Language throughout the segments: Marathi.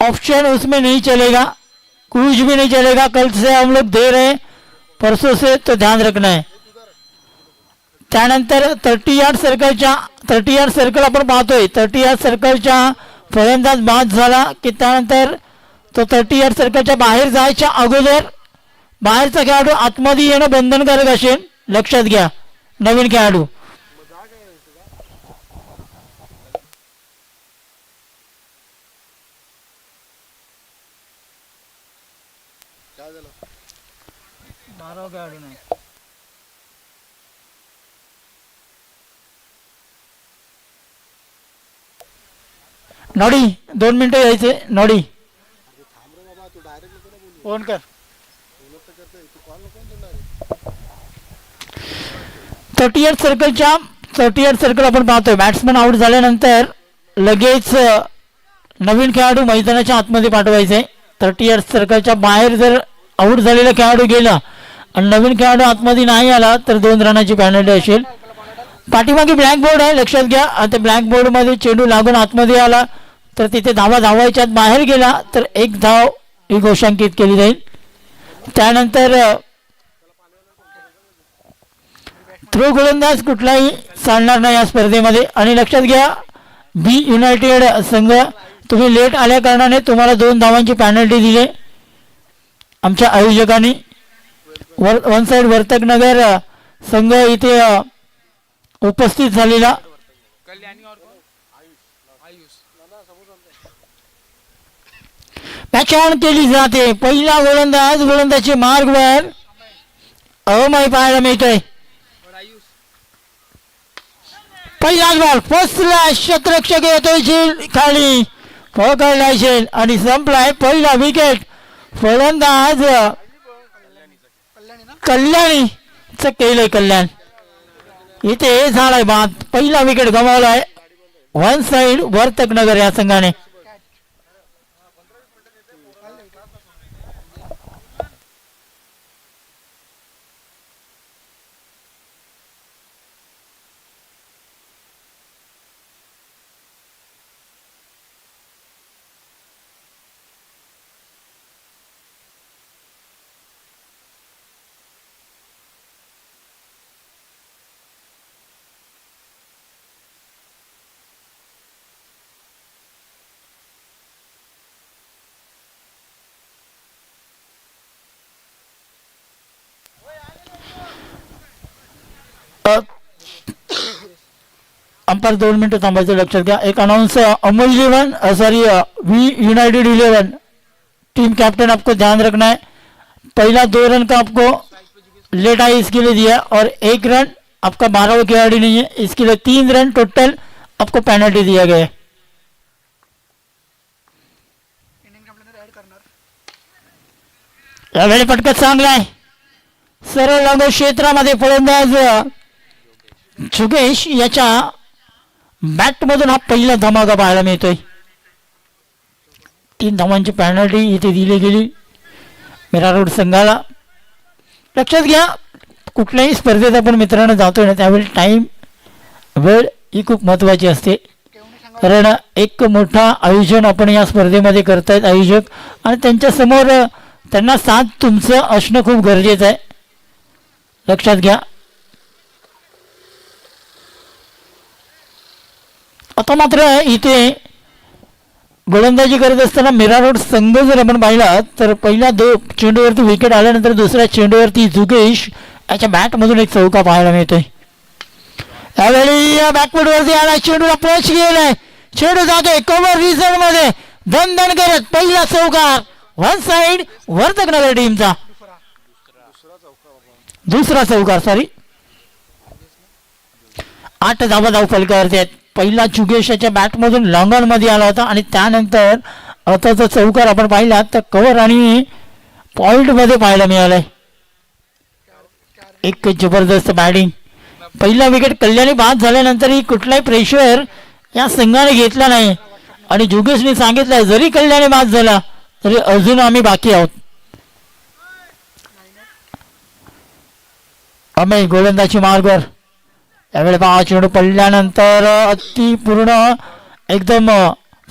ऑप्शन उसमें नहीं चलेगा, कुछ भी नहीं चलेगा। कल से हम लोग दे रहे हैं, परसों से, तो ध्यान रखना है। त्यानंतर 30 यार्ड सर्कल आपण पाहतोय। 30 यार्ड सर्कलच्या फलंदाज बाद झाला की त्यानंतर तो 30 यार्ड सर्कलच्या बाहेर जायच्या अगोदर बाहेरचा खेळाडू आतमध्ये येणं बंधनकारक असेल, लक्षात घ्या नवीन खेळाडू। नॉडी 2 मिनिटं यायचे। नॉडी फोन कर। 30 यार्ड सर्कल आपण पाहतोय। बॅट्समन आउट झाल्यानंतर लगेच नवीन खेळाडू मैदानाच्या आतमध्ये पाठवायचे। 30 यार्ड सर्कलच्या बाहेर जर आउट झालेला खेळाडू गेला आणि नवीन खेळाडू आतमध्ये नाही आला तर 2 रनाची पेनल्टी असेल। पाठीमागे ब्लॅक बोर्ड आहे, लक्षात घ्या। आता ब्लॅक बोर्ड मध्ये चेंडू लागून आतमध्ये आला तर तिथे धावायच्यात बाहेर गेला तर 1 धाव ही घोषांकित केली जाईल। त्यानंतर थ्रो गोलंदाज कुठलाही चालणार नाही या स्पर्धेमध्ये। आणि लक्षात घ्या बी युनायटेड संघ, तुम्ही लेट आल्या कारणाने तुम्हाला 2 धावांची पेनल्टी दिली आमच्या आयोजकांनी। वन साइड वर्तकनगर संघ इथे उपस्थित झालेला। मॅच ऑन केली जाते। पहिला गोलंदाजी मार्गवर अवमय पाहायला मिळतोय। पहिलाच बॉल पोचला, क्षेत्ररक्षक येतोय खाली, पकडला असेल आणि संपलाय पहिला विकेट। फलंदाज कल्याणीच केलंय, कल्याण इथे झालाय बाद। पहिला विकेट गमावलाय वन साइड वर्तकनगर या संघाने। अंपायर 2 मिनिटं थांबायचं, लक्षात घ्या। एक announce Amul Jeevan we united 11 team captain, आपको ध्यान रखना है। पहला 2 रन का आपको लेट आई इसके लिए दिया और 1 रन आपका 12वां खिलाड़ी नहीं है, इसके लिए 3 रन टोटल आपको पेनल्टी दिया गया है। यावेळी पटकन चांगला आहे, सरळ लागू क्षेत्रामध्ये फलंदाज जुगेश याच्या बॅट मधून हा पहिला धमाका पाहायला मिळतोय। 3 धावांची पेनल्टी इथे दिली गेली मीरा रोड संघाला। लक्षात घ्या कुठल्याही स्पर्धेत आपण मित्रांनो जातोय ना त्यावेळी टाइम वेळ ही खूप महत्त्वाची असते, कारण एक मोठा आयोजन आपण या स्पर्धेमध्ये करतायत आयोजक, आणि त्यांच्या समोर त्यांना साथ तुमचं असणं खूप गरजेचं आहे, लक्षात घ्या। आता मात्र इथे गोलंदाजी करत असताना मीरा रोड संघ जर आपण पाहिला तर पहिल्या 2 चेंडूवरती विकेट आल्यानंतर दुसऱ्या चेंडूवरती जुगेश याच्या बॅट मधून एक चौका पाहायला मिळतोय। यावेळी बॅकवर्डवरती आला, चेंडूला पोच गेलाय, चेंडू जातोय कव्हर रिझन मध्ये, दणदण करत पहिला चौकार वन साइड वर्तकनगर टीमचा। दुसरा चौकार 8 धावा फलकावरती आहेत। पहिला जुगेशाच्या बॅट मधून लॉंगॉन मध्ये आला होता आणि त्यानंतर आता जो चौकार आपण पाहिला तर कव्हर आणि पॉइंट मध्ये पाहायला मिळालाय। एक जबरदस्त बॅटिंग। पहिला विकेट कल्याणी बाद झाल्यानंतर ही कुठलाही प्रेशर या संघाने घेतला नाही आणि जुगेशने सांगितलं जरी कल्याणी बाद झाला तरी अजून आम्ही बाकी आहोत। अमेय गोलंदाजी मार्गवर यावेळी 5 चेंडू पडल्यानंतर अति पूर्ण एकदम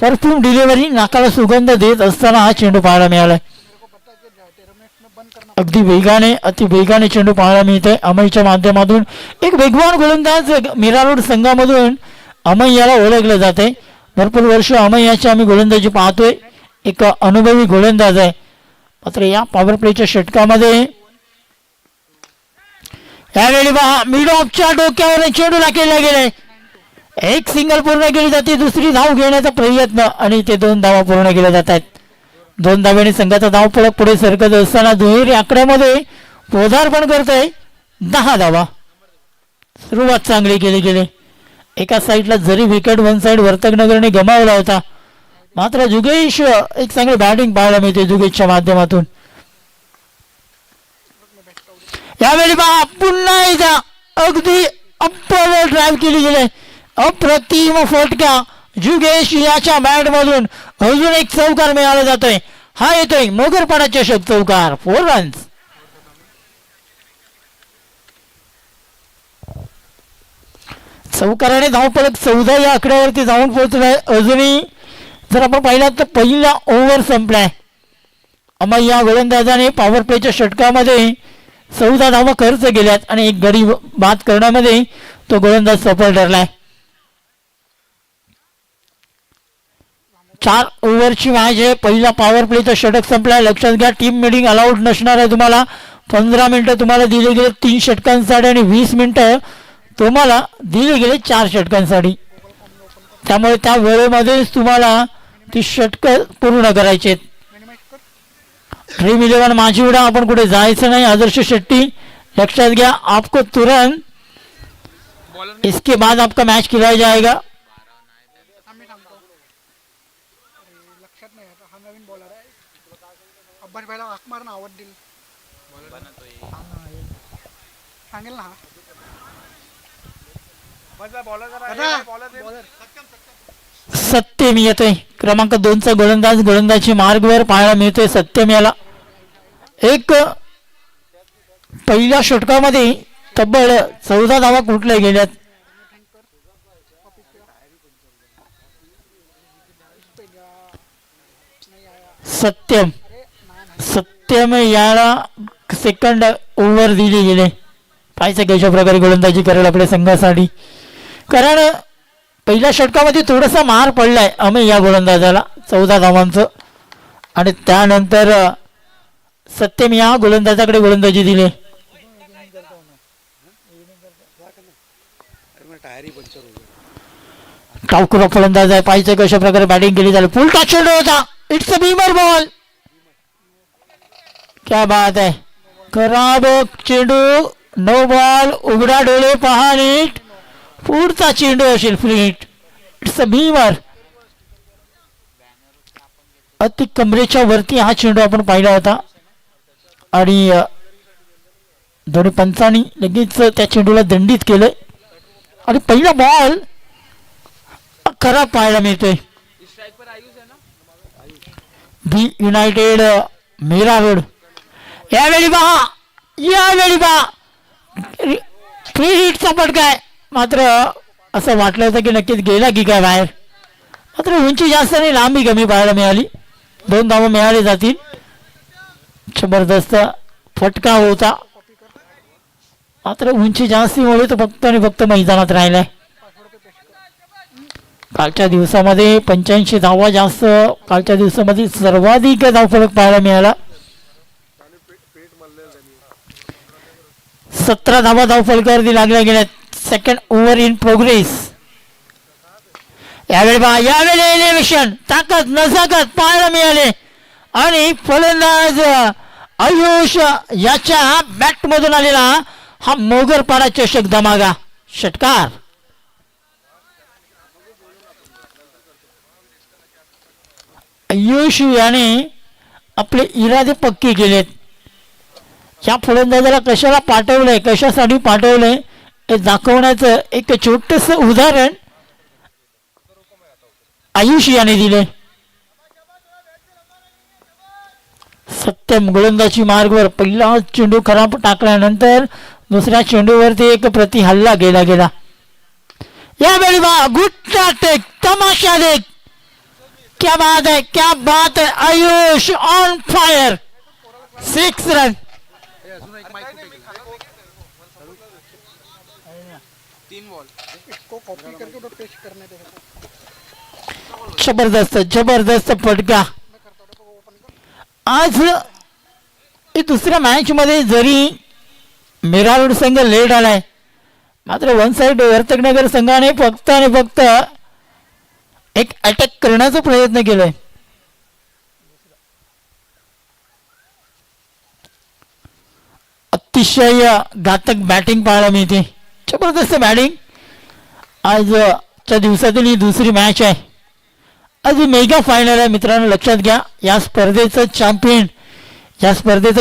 परफ्यूम डिलिव्हरी नाकाला सुगंध देत असताना हा चेंडू पाहायला मिळालाय. अगदी वेगाने अति वेगाने चेंडू पाहायला मिळतोय अमयच्या माध्यमातून. एक वेगवान गोलंदाज मीरा रोड संघामधून अमय याला ओळखलं जाते. भरपूर वर्ष अमय याची आम्ही गोलंदाजी पाहतोय. एक अनुभवी गोलंदाज आहे. मात्र या पॉवर प्लेच्या षटकामध्ये यावेळी पहा मिड ऑफच्या डोक्यावर चेंडूला केला गेलाय. एक सिंगल पूर्ण केली जाते. दुसरी धाव घेण्याचा प्रयत्न आणि ते 2 धावा पूर्ण केल्या जात आहेत. 2 धावेने संघाचा धावफलक पुढे सरकत असताना दुहेरी आकड्यामध्ये पदार्पण करतोय 10 धावा. सुरुवात चांगली केली गेली. एका साईडला जरी विकेट वन साईड वर्तकनगरने गमावला होता मात्र जुगेश एक चांगली बॅटिंग पाहायला मिळते जुगेशच्या माध्यमातून. यावेळी पहा पुन्हा एकदा अगदी अप्पर ड्राईव्ह केली गेली. अप्रतिम फटका जुगेश याच्या बॅट मधून. अजून एक चौकार मिळाला जातोय. हा येतोय मोगरपाडा चषक चौकार 4 रन्स. चौकाराने धावफलक 14 या आकड्यावरती जाऊन पोहोचलाय. अजूनही जर आपण पाहिला तर पहिला ओव्हर संपलाय. अमय या गोलंदाजाने पॉवर प्लेच्या षटकामध्ये 14 धावा खर्च केल्यात आणि एक गडी बाद करण्यामध्ये तो गोलंदाज सफल ठरलाय. 4 ओव्हरची मॅच आहे. पहिला पॉवर प्लेचा षटक संपलाय. लक्षात घ्या टीम मिटिंग अलाउड नसणार आहे तुम्हाला. 15 मिनिटं तुम्हाला दिले गेले 3 षटकांसाठी आणि 20 मिनिटं तुम्हाला दिले गेले 4 षटकांसाठी. त्यामुळे त्या वेळेमध्येच तुम्हाला ती षटकं पूर्ण करायची आहेत. ड्रीम 11 माझीवडा आपण कुठे जायचं नाही. आदर्श शेट्टी लक्षात घ्या आपको तुरंत इसके बाद आपका मैच खिलाया जाएगा. सत्यम येतोय क्रमांक 2 चा गोलंदाज. गोलंदाजी मार्गवर पाहायला मिळतोय सत्यम याला. एक पहिल्या षटकामध्ये तब्बल 14 धावा कुठल्या गेल्यात. सत्यम याला सेकंड ओव्हर दिली गेले. पाहायचं कशा प्रकारे गोलंदाजी करेल आपल्या संघासाठी. कारण पहिल्या षटकामध्ये थोडासा मार पडलाय अमय या गोलंदाजाला 14 धावांचं. आणि त्यानंतर सत्यम या गोलंदाजाकडे गोलंदाजी दिली. टावकुरा फलंदाज आहे. पाहायचं कशा प्रकारे बॅटिंग केली झाली. फुल टच चेंडू होता. It's a beamer ball. क्या बात आहे. खराब चेंडू. No ball. उघडा डोळे पहा नीट. पुढचा चेंडू असेल फ्लीट. It's a Beamer. अति कमरेच्या वरती हा चेंडू आपण पाहिला होता आणि दोन्ही पंचांनी लगेच त्या चेंडूला दंडित केलंय आणि पहिला बॉल खराब पाहायला मिळतोय. बी युनायटेड मीरा रोड. यावेळी पहा फ्री हिटचा फटका आहे. मात्र असं वाटलं होतं की नक्कीच गेला की काय बाहेर. मात्र उंची जास्त नाही लांबी कमी पाहायला मिळाली. 2 धावा मिळाले जातील. जबरदस्त फटका होता मात्र उंची जास्तीमुळे तो फक्त आणि फक्त मैदानात राहिलाय. कालच्या दिवसामध्ये 85 धावा जास्त. कालच्या दिवसामध्ये सर्वाधिक धावफलक पाहायला मिळाला. 17 धावा धावफलकावरती लागल्या गेल्या. Second over in progress. यावेळी एलिव्हेशन ताकद नजाकत पाहायला मिळाले आणि फलंदाज आयुष याच्या बॅट मधून आलेला हा मोगरपाडा चषक धमाका षटकार. आयुष याने आपले इरादे पक्के केलेत. या फलंदाजाला कशाला पाठवलंय कशासाठी पाठवलंय हे दाखवण्याचं एक छोटस उदाहरण आयुष याने दिले. सत्यम गोलंदाजी मार्गवर पहिला चेंडू खराब टाकल्यानंतर दुसऱ्या चेंडूवरती एक प्रति हल्ला गेला. यावेळी गुट्टा टेक तमाशा देख क्या बात है, क्या बात है. Ayush on fire. 6 रन. जबरदस्त जबरदस्त फटका. आज दुसऱ्या मॅच मध्ये जरी मेरारोड संघ लेट आलाय, मात्र वन साइड वर्तकनगर संघाने फक्त आणि फक्त एक अटॅक करण्याचा प्रयत्न केलाय. अतिशय घातक बॅटिंग पाहायला मिळते. जबरदस्त बॅटिंग. आजच्या दिवसातील ही दुसरी मॅच आहे. आज मेगा फायनल आहे मित्रांनो, लक्षात घ्या. या स्पर्धेचं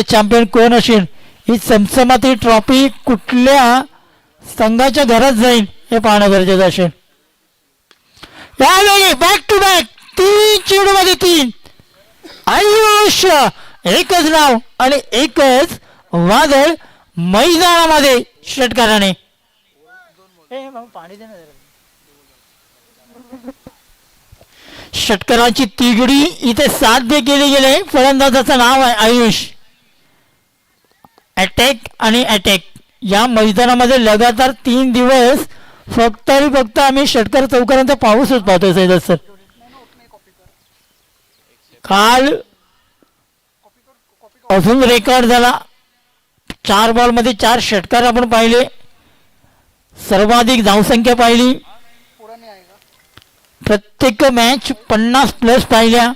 चॅम्पियन कोण असेल, ही समसमाती ट्रॉफी कुठल्या संघाच्या घरात जाईल हे पाहणं गरजेचं असेल. यावेळी बॅक टू बॅक 3 चेंडूमध्ये 3. आयुष एकच नाव आणि एकच वादळ मैदानामध्ये षटकाराने. षटकाराची तिगडी इथे साध्य केली गेले. फलंदाजाचं नाव आहे आयुष. अटॅक आणि अटॅक या मैदानामध्ये लगातार 3 दिवस फक्त आणि फक्त आम्ही षटकार चौकारांचा पाऊसच पाहतोय सैयद सर. काल अजून रेकॉर्ड झाला. 4 बॉलमध्ये 4 षटकार आपण पाहिले. सर्वाधिक धावसंख्या पाहिली. प्रत्येक मॅच 50 प्लस पाहिल्या.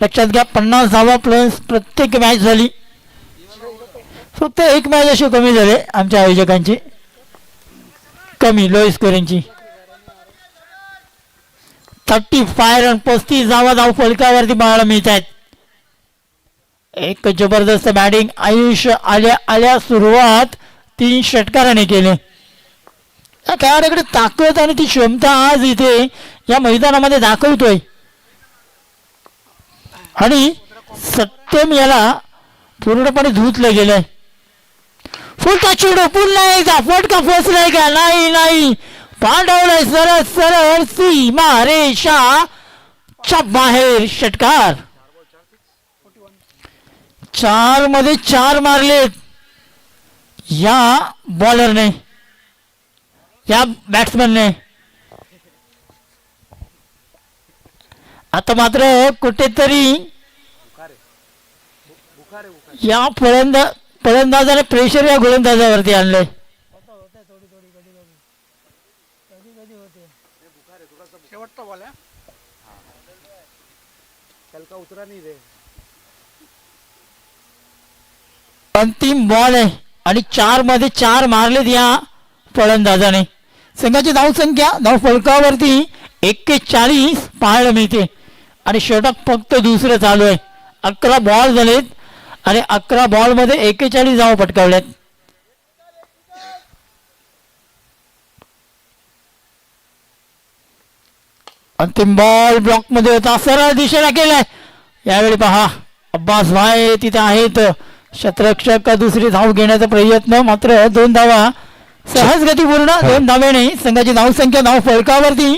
लक्षात घ्या, 50 धावा प्लस प्रत्येक मॅच झाली. फक्त एक मॅच अशी कमी झाले आमच्या आयोजकांची, कमी लो स्कोरिंगची. 35 रन 35 धाव फलकावरती पाहायला मिळत आहेत. एक जबरदस्त बॅटिंग. आयुष आल्या सुरुवात 3 षटकाराने केले. या खेळाडूकडे ताकद आणि ती क्षमता आज इथे या मैदानामध्ये दाखवतोय. आणि सत्यम याला पूर्णपणे धुतलं गेलंय. फुलका चेंडू पुन्हा एकदा फटका फसलाय का? नाही, पांडवलाय सरळ सरळ सीमा रेषाच्या बाहेर. षटकार. 4 मध्ये 4 मारलेत या बॉलरने, या बॅट्समनने. आता मात्र कुठेतरी या फलंदाजाने प्रेशर या गोलंदाजावरती आणलंय. अंतिम बॉल आहे आणि 4 मध्ये 4 मारलेत या फलंदाजाने. संघाची धावसंख्या धाव फलकावरती 41 पाहायला मिळते आणि षटक फक्त दुसरं चालू आहे. 11 बॉल झालेत आणि 11 बॉल मध्ये 41 धावा पटकावल्यात. अंतिम बॉल ब्लॉक मध्ये होता, सरळ दिशेला केलाय. यावेळी पहा अब्बास भाई तिथे आहेत. शतरक्षक दुसरी धाव घेण्याचा प्रयत्न, मात्र 2 धावा सहज गतीपूर्ण 2 धावेने संघाची धावसंख्या धाव फलकावरती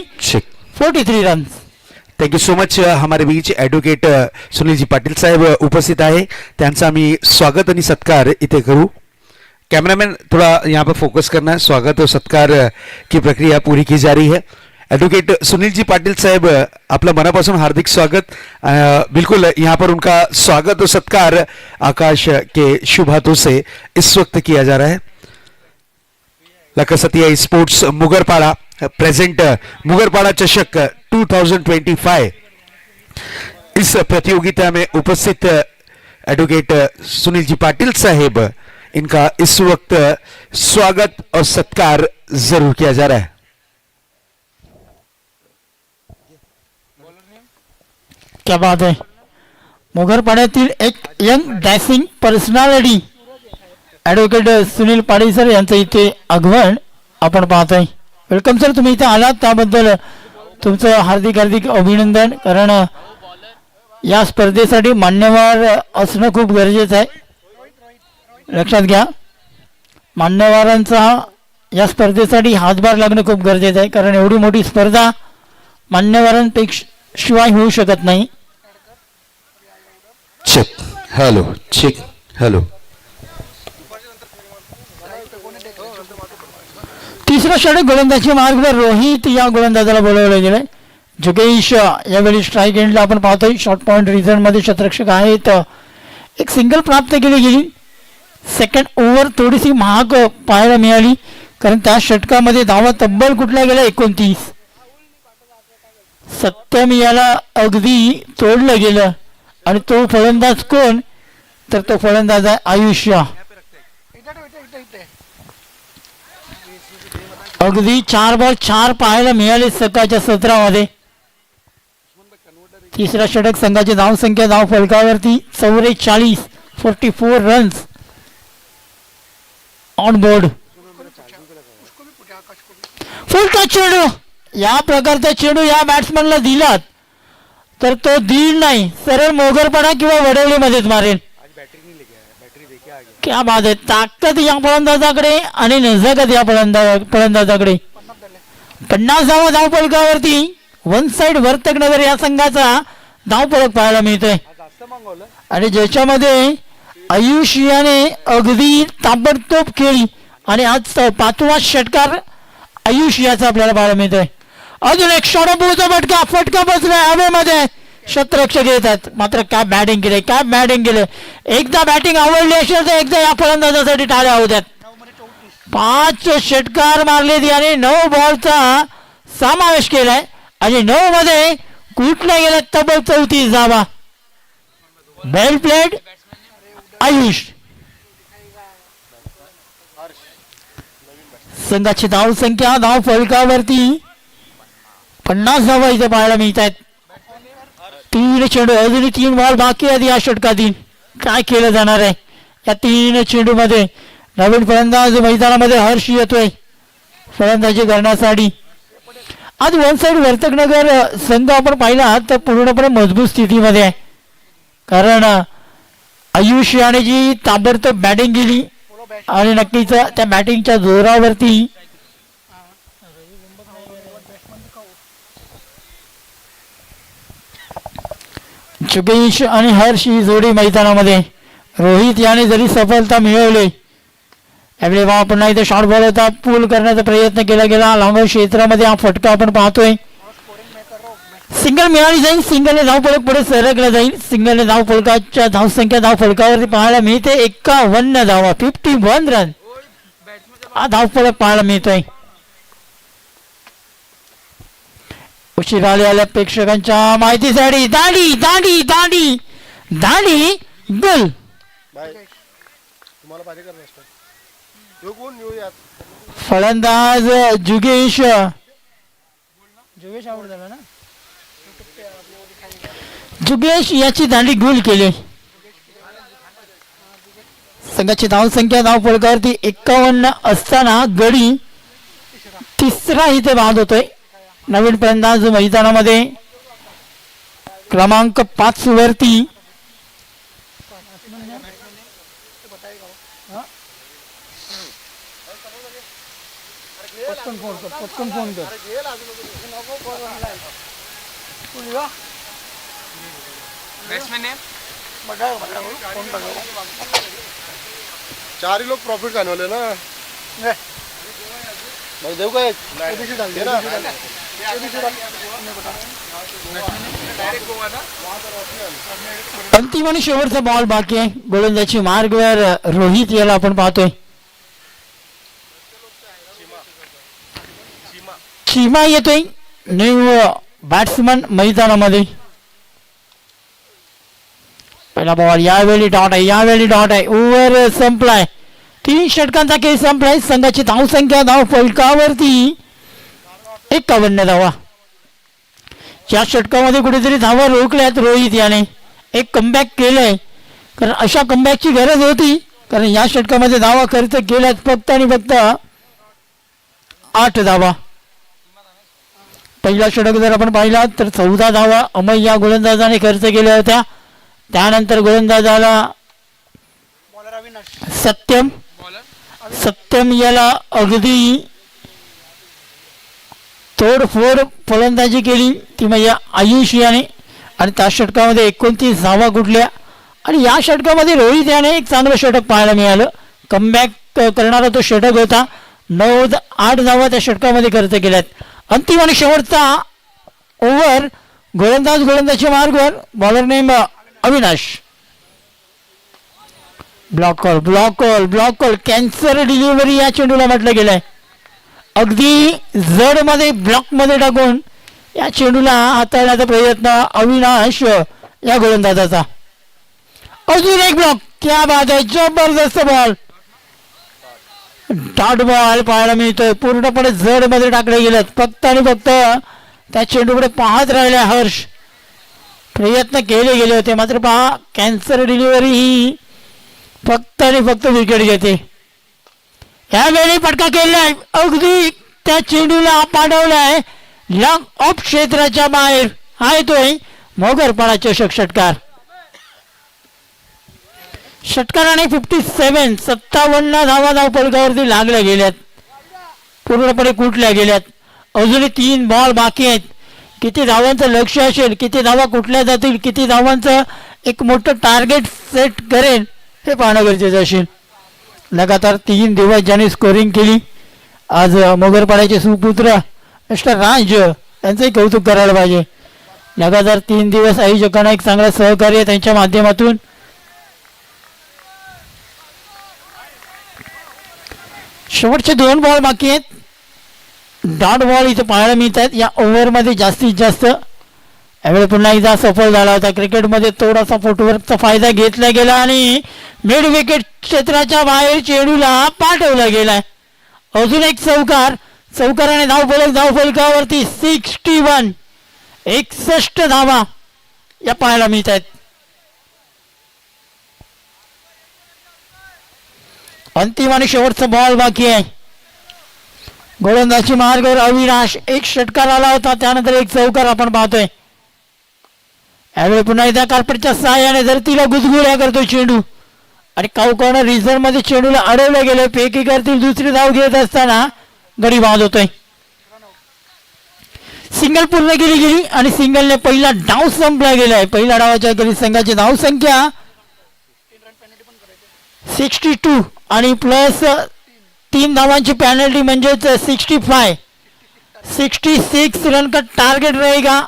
43 run. Thank you so much. हमारे बीच ॲडव्होकेट सुनीलजी पाटील साहेब उपस्थित आहे. त्यांचा आम्ही स्वागत आणि सत्कार इथे करू. कैमरामैन थोड़ा यहाँ पर फोकस करना है. स्वागत और सत्कार की प्रक्रिया पूरी की जा रही है. एडवोकेट सुनील जी पाटिल साहब, आपला मनापासून हार्दिक स्वागत. बिल्कुल यहाँ पर उनका स्वागत और सत्कार आकाश के शुभ हाथों से इस वक्त किया जा रहा है. लखसतिया स्पोर्ट्स मुगरपाड़ा प्रेजेंट मुगरपाड़ा चषक 2025. इस प्रतियोगिता में उपस्थित एडवोकेट सुनील जी पाटिल साहेब, इनका इस वक्त स्वागत और सत्कार जरूर किया जा रहा है. क्या बात है. मुगरपाड्यातील एक young dashing personality advocate Sunil Patil sir यांचं इथे आगमन आपण पाहतोय. वेलकम सर, तुम्ही इथे आलात त्याबद्दल तुमचं हार्दिक हार्दिक अभिनंदन. कारण या स्पर्धेसाठी मान्यवर असणं खूप गरजेचं आहे. लक्षात घ्या, मान्यवरांचा या स्पर्धेसाठी हातभार लागणं खूप गरजेचं आहे. कारण एवढी मोठी स्पर्धा मान्यवरांपेक्षा शिवाय होऊ शकत नाही. Check hello check hello. तिसरा षटक गोलंदाजी मार्गवर रोहित या गोलंदाजाला बोलवलं गेलंय. जुगेश यावेळी स्ट्राईक एंडला आपण पाहतोय. शॉर्ट पॉईंट रिझन मध्ये शतरक्षक आहेत. एक सिंगल प्राप्त केली गेली. सेकंड ओव्हर थोडीशी महाग पाहायला मिळाली, कारण त्या षटकामध्ये धावा तब्बल कुठल्या गेल्या 29. सत्यम याला अगदी तोडलं गेलं आणि तो फलंदाज कोण, तर तो फलंदाज आहे आयुष्य. अगदी 4 बॉल 4 पाहायला मिळाले सकाळच्या सत्रामध्ये. तिसरा षटक संघाची धावसंख्या धाव फलकावरती 44, 44 रन्स ऑन बोर्ड. फुलका चेंडू, या प्रकारचा चेंडू या बॅट्समनला दिलात तर तो दिल नाही, सरळ मोगरपणा किंवा वडवलीमध्येच मारेल. क्या बात आहे. ताकद या फलंदाजाकडे आणि नजाकत या फलंदाजाकडे. 50 धावा धाव फलकावरती. वन साइड वर्तकनगर या संघाचा धावफलक पाहायला मिळतोय आणि ज्याच्यामध्ये आयुष याने अगदी ताबडतोब खेळी आणि आज 5वा षटकार आयुष याचा आपल्याला पाहायला मिळतोय. अजून एक शॉर्टपुढचा फटका बसलाय हवेमध्ये. शतरक्षक येतात, मात्र काय बॅटिंग केले, काय बॅटिंग केले. एकदा बॅटिंग आवडली असेल तर एकदा या फलंदाजासाठी टाळ्या होत्यात. 5 षटकार मारलेत याने. 9 बॉलचा समावेश केलाय आणि 9 मध्ये कुठल्या गेल्या तब्बल 34 धावा. वेल प्लेड आयुष. संघाची धाव संख्या धाव फलकावरती 50 धावा इथे पाहायला मिळत आहेत. 3 चेंडू, अजूनही 3 बॉल बाकी आहेत या षटकातील. काय केलं जाणार आहे या 3 चेंडू मध्ये. नवीन फलंदाज मैदानामध्ये हर्ष येतोय फलंदाजी करण्यासाठी. आज वन साइड वर्तकनगर संघ आपण पाहिला तर पूर्णपणे मजबूत स्थितीमध्ये आहे, कारण आयुष याने जी ताबडतोब बॅटिंग केली आणि नक्कीच त्या बॅटिंगच्या जोरावरती जुगेश आणि हर्ष ही जोडी मैदानामध्ये. रोहित याने जरी सफलता मिळवली, यावेळी पुन्हा इथे शॉर्ट बॉल होता, पूल करण्याचा प्रयत्न केला गेला. लांब क्षेत्रामध्ये हा फटका आपण पाहतोय. सिंगल मिळाली जाईल, सिंगलने धाव फलक पुढे सरकला जाईल. सिंगलने धाव फलकाच्या धावसंख्या धाव फलकावरती पाहायला मिळते 51 धावा, 51 रन हा धाव फलक पाहायला मिळतोय. उशीर आलेल्या प्रेक्षकांच्या माहितीसाठी दांडी दांडी दांडी दांडी गोल. फलंदाज जुगेश आवड झाला ना. जुगेश याची दांडी गोल केली. संघाची धाव संख्या धाव फलकावरती 51 असताना गडी तिसरा इथे बाद होतोय. नवीन फलंदाज मैदानामध्ये क्रमांक 5 वरती पटकन फोन कर. चार ही लोग प्रॉफिट खाने वाले ना. भाई देव का अंतिम आणि शेवटचा बॉल बाकी आहे. गोलंदाजी मार्गवर रोहित याला आपण पाहतोय. चीमा येतोय न्यू बॅट्समन मैदानामध्ये. पहिला बॉल, यावेळी डॉट आहे, यावेळी डॉट आहे. ओव्हर संपलाय, 3 षटकांचा खेळ संपलाय. संघाची धाव संख्या धाव फलकावरती 51 धावा. या षटकामध्ये कुठेतरी धावा रोखल्यात रोहित याने. एक कमबॅक केलंय, कारण अशा कमबॅकची गरज होती, कारण या षटकामध्ये धावा खर्च केल्यात फक्त आणि फक्त 8 धावा. पहिला षटक जर आपण पाहिला तर 14 धावा अमय या गोलंदाजाने खर्च केल्या होत्या. त्यानंतर गोलंदाजाला सत्यम याला अगदी तोडफोड फलंदाजी केली ती म्हणजे आयुष याने आणि त्या षटकामध्ये 29 धावा कुठल्या आणि या षटकामध्ये रोहित याने एक चांगलं षटक पाहायला मिळालं. कमबॅक करणारा तो षटक होता. 9-8 धावा त्या षटकामध्ये खर्च केल्यात. अंतिम आणि शेवटचा ओव्हर गोलंदाजच्या मार्गवर bowler name Avinash. Block call cancer delivery या चेंडूला म्हटलं गेलंय. अगदी जड मध्ये ब्लॉक मध्ये टाकून या चेंडूला हाताळण्याचा प्रयत्न अविनाश या गोलंदाजाचा. अजून एक ब्लॉक. क्या बात आहे. जबरदस्त बॉल. डॉट बॉल पाहायला मिळतोय. पूर्णपणे जड मध्ये टाकले गेलेत. फक्त आणि फक्त त्या चेंडूकडे पाहत राहिले हर्ष. प्रयत्न केले गेले होते मात्र पहा कॅन्सर डिलिव्हरी ही फक्त आणि फक्त विकेट घेते. यावेळी फटका केलाय. अगदी त्या चेंडूला पाठवलाय लॉंग ऑफ क्षेत्राच्या बाहेर. हा येतोय मोगरपाडा चषक षटकार. षटकाराने 57 धावा धावफलकावरती लागल्या गेल्यात. पूर्णपणे कुठल्या गेल्यात. अजूनही 3 बॉल बाकी आहेत. किती धावांचं लक्ष असेल, किती धावा कुठल्या जातील, किती धावांचं एक मोठं टार्गेट सेट करेल हे पाहणं गरजेचं असेल. लगातार 3 दिवस ज्यांनी स्कोरिंग केली. आज मोगरपाड्याचे सुपुत्र मिस्टर राज यांचंही कौतुक करायला पाहिजे. लगातार 3 दिवस आयोजकांना एक चांगलं सहकार्य त्यांच्या माध्यमातून. शेवटचे 2 बॉल बाकी आहेत. डॉट बॉल इथे पाहायला मिळत आहेत या ओव्हरमध्ये जास्तीत जास्त. यावेळी पुन्हा एकदा सफल झाला होता. क्रिकेटमध्ये थोडासा फुटवर्कचा फायदा घेतला गेला आणि मिड विकेट क्षेत्राच्या बाहेर चेंडूला पाठवला गेलाय. अजून एक चौकाराने धावफलकावरती 61 धावा या पाहायला मिळत आहेत. अंतिम आणि शेवटचा बॉल बाकी आहे. गोलंदाजी मार्गावर अविनाश. एक षटकार आला होता त्यानंतर एक चौकार आपण पाहतोय. यावेळी पुन्हा एकदा कार्पेटच्या सहाय्याने धरतीला गुदगुल्या करतो चेंडू आणि काउकॉर्नर रिझर्व्ह मध्ये चेंडूला अडवलं गेलं. पेकी करतील दुसरी धाव घेत असताना गडी बाद होतोय. सिंगल पूर्ण केली गेली आणि सिंगलने पहिला डाव संपला गेलाय. पहिल्या डावाच्या गडी संघाची धाव संख्या 62 आणि प्लस 3 धावांची पेनल्टी म्हणजेच 66 रन का टारगेट रहेगा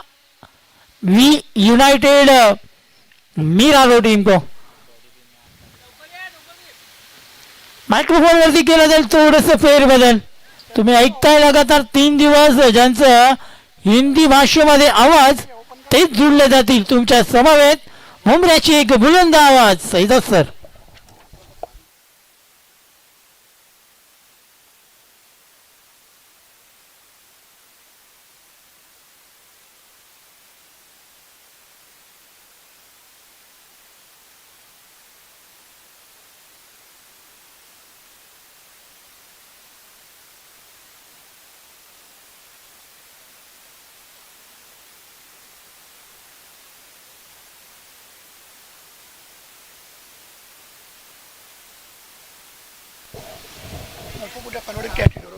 यूनाइटेड मीरारो टीम को. मायक्रोफोन वरती केलं जाईल थोडस फेरबदल. तुम्ही ऐकताय लगातार 3 दिवस ज्यांचं हिंदी भाषेमध्ये आवाज तेच जुळले जातील. तुमच्या समवेत मुंबऱ्याची एक बुलंद आवाज सैदा सर.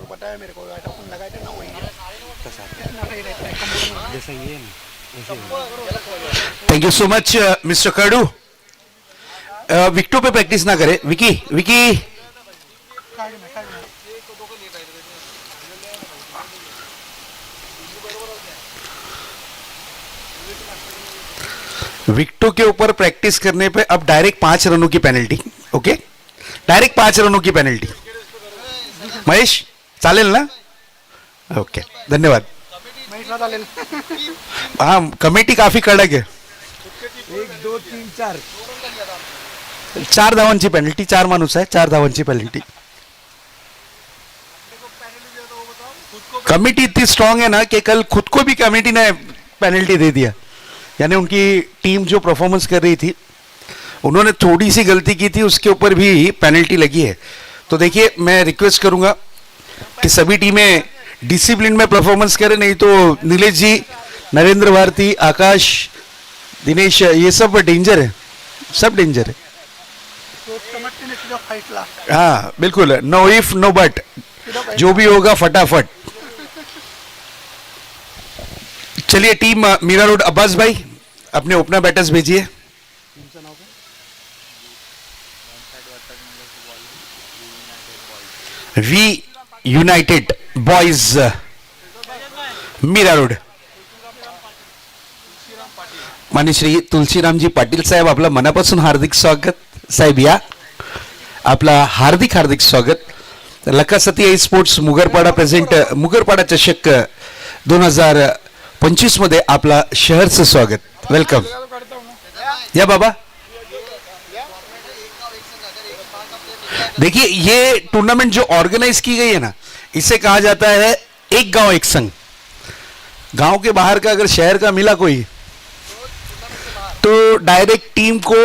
बताया मेरे को अपन लगाए थे ना वही thank you so much mister Kardu. विकेटों पे प्रैक्टिस ना करें. विकी विकेटों के ऊपर प्रैक्टिस करने पे अब डायरेक्ट 5 रनों की पेनल्टी. ओके, डायरेक्ट 5 रनों की पेनल्टी. महेश चालेल ना? ओके, धन्यवाद. हाँ, कमेटी काफी कडक है. 1 2 3 4 4 धावांची पेनल्टी. 4 माणूस आहे, 4 धावांची पेनल्टी. कमेटी इतनी स्ट्रांग है ना कि कल खुद को भी कमेटी ने पेनल्टी दे दिया. यानी उनकी टीम जो परफॉर्मेंस कर रही थी उन्होंने थोड़ी सी गलती की थी, उसके ऊपर भी पेनल्टी लगी है. तो देखिए, मैं रिक्वेस्ट करूंगा कि सभी टीमें डिसिप्लिन में परफॉर्मेंस करें, नहीं तो नीलेश जी, नरेंद्र भारती, आकाश, दिनेश, ये सब डेंजर है, सब डेंजर है. हाँ बिल्कुल, नो इफ नो बट, जो भी होगा फटाफट. चलिए टीम मीरा रोड अब्बास भाई अपने ओपनर बैटर्स भेजिए। We united boys Mira road. माननीय श्री तुलसीरामजी पाटील साहेब आपलं मनापासून हार्दिक स्वागत साहेब या आपला हार्दिक हार्दिक स्वागत। लकासती स्पोर्ट्स मुगरपाडा प्रेझेंट मुगरपाडा चषक 2025 मध्ये आपला शहरचं स्वागत। वेलकम या बाबा। देखिए ये टूर्नामेंट जो ऑर्गेनाइज की गई है ना, इसे कहा जाता है एक गांव एक संघ। गांव के बाहर का अगर शहर का मिला कोई तो डायरेक्ट टीम को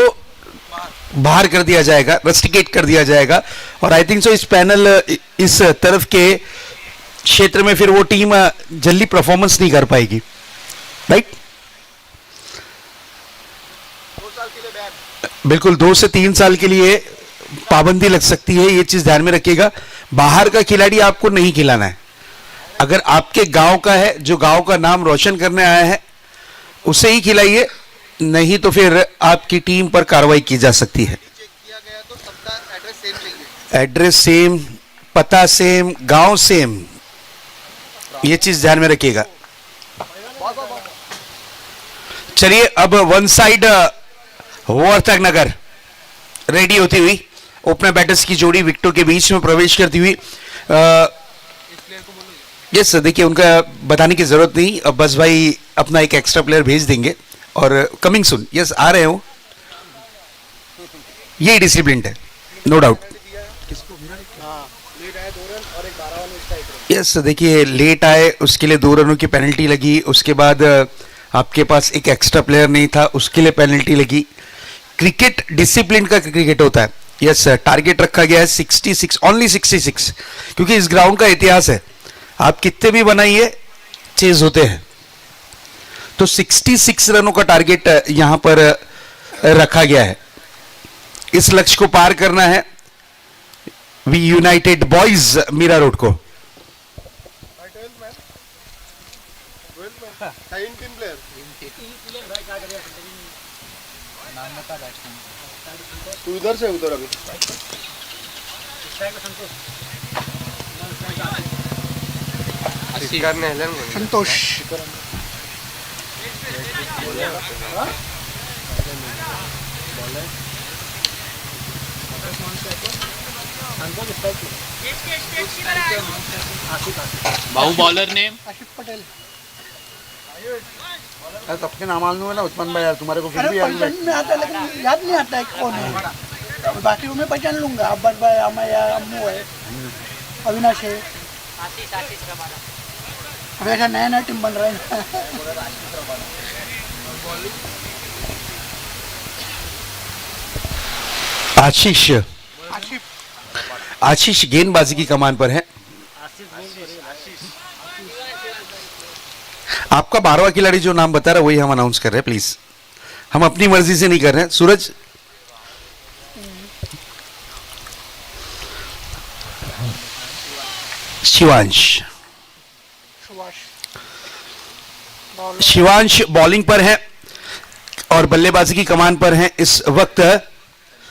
बाहर कर दिया जाएगा, रस्टिकेट कर दिया जाएगा। और आई थिंक सो इस पैनल इस तरफ के क्षेत्र में फिर वो टीम जल्दी परफॉर्मेंस नहीं कर पाएगी, राइट। बिल्कुल 2 से 3 साल के लिए पाबंदी लग सकती है, ये चीज ध्यान में रखिएगा। बाहर का खिलाड़ी आपको नहीं खिलाना है। अगर आपके गांव का है, जो गांव का नाम रोशन करने आया है, उसे ही खिलाइए, नहीं तो फिर आपकी टीम पर कार्रवाई की जा सकती है। एड्रेस सेम, पता सेम, गांव सेम, ये चीज ध्यान में रखिएगा। चलिए अब वन साइड वर्तक नगर रेडी होती हुई ओपनर बैटर्स की जोड़ी विकेटों के बीच में प्रवेश करती हुई। यस देखिए उनका बताने की जरूरत नहीं, अब बस भाई अपना एक एक्स्ट्रा प्लेयर भेज देंगे और कमिंग सुन। यस आ रहे हो, ये डिसिप्लिन है नो डाउट। यस देखिए लेट आए उसके लिए 2 रनों की पेनल्टी लगी, उसके बाद आपके पास एक एक्स्ट्रा प्लेयर नहीं था उसके लिए पेनल्टी लगी। क्रिकेट डिसिप्लिन का क्रिकेट होता है। यस टारगेट रखा गया है 66, ओनली 66, क्योंकि इस ग्राउंड का इतिहास है, आप कितने भी बनाइए चेज होते हैं। तो 66 रनों का टारगेट यहां पर रखा गया है। इस लक्ष्य को पार करना है we united boys Mira road को। तू इधर से उधर अभी संतोष भाऊ बॉलर नेम आशिफ पटेल। यार सबके नाम मालूम है ना उस्मान भाई, यार तुम्हारे को फिर अरे भी याद पहचान में आता है लेकिन याद नहीं आता है कौन है। बाकी को मैं पहचान लूंगा, अब्बास भाई, अमैया, अम्मू है, अविनाश है। अब ऐसा नया नया टीम बन रहा है ना। आशीष आशिफ आशीष गेंदबाजी की कमान पर है। आपका 12वां खिलाड़ी जो नाम बता रहा है वही हम अनाउंस कर रहे हैं प्लीज, हम अपनी मर्जी से नहीं कर रहे हैं। सूरज शिवांश शिवांश बॉलिंग पर है और बल्लेबाजी की कमान पर है इस वक्त।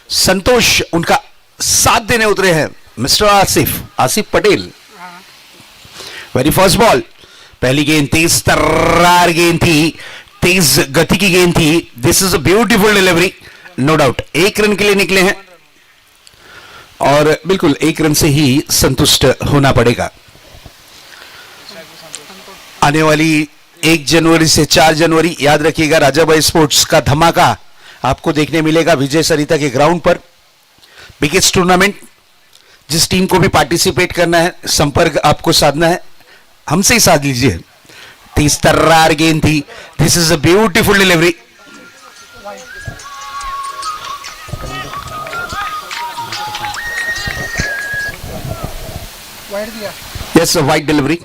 संतोष उनका साथ देने उतरे हैं mister Asif Patel. Very first ball, पहली गेंद तेज तर्रार गेंद थी, तेज गति की गेंद थी। This is a beautiful delivery, no doubt. 1 run के लिए निकले हैं और बिल्कुल 1 रन से ही संतुष्ट होना पड़ेगा। आने वाली 1 जनवरी से 4 जनवरी याद रखिएगा राजाबाई स्पोर्ट्स का धमाका आपको देखने मिलेगा विजय सरिता के ग्राउंड पर। बिगेस्ट टूर्नामेंट, जिस टीम को भी पार्टिसिपेट करना है संपर्क आपको साधना है, हमसे ही साध लीजिए। 30 तर्रार गेंद थी, this is a beautiful delivery. Wide दिया। Yes wide delivery.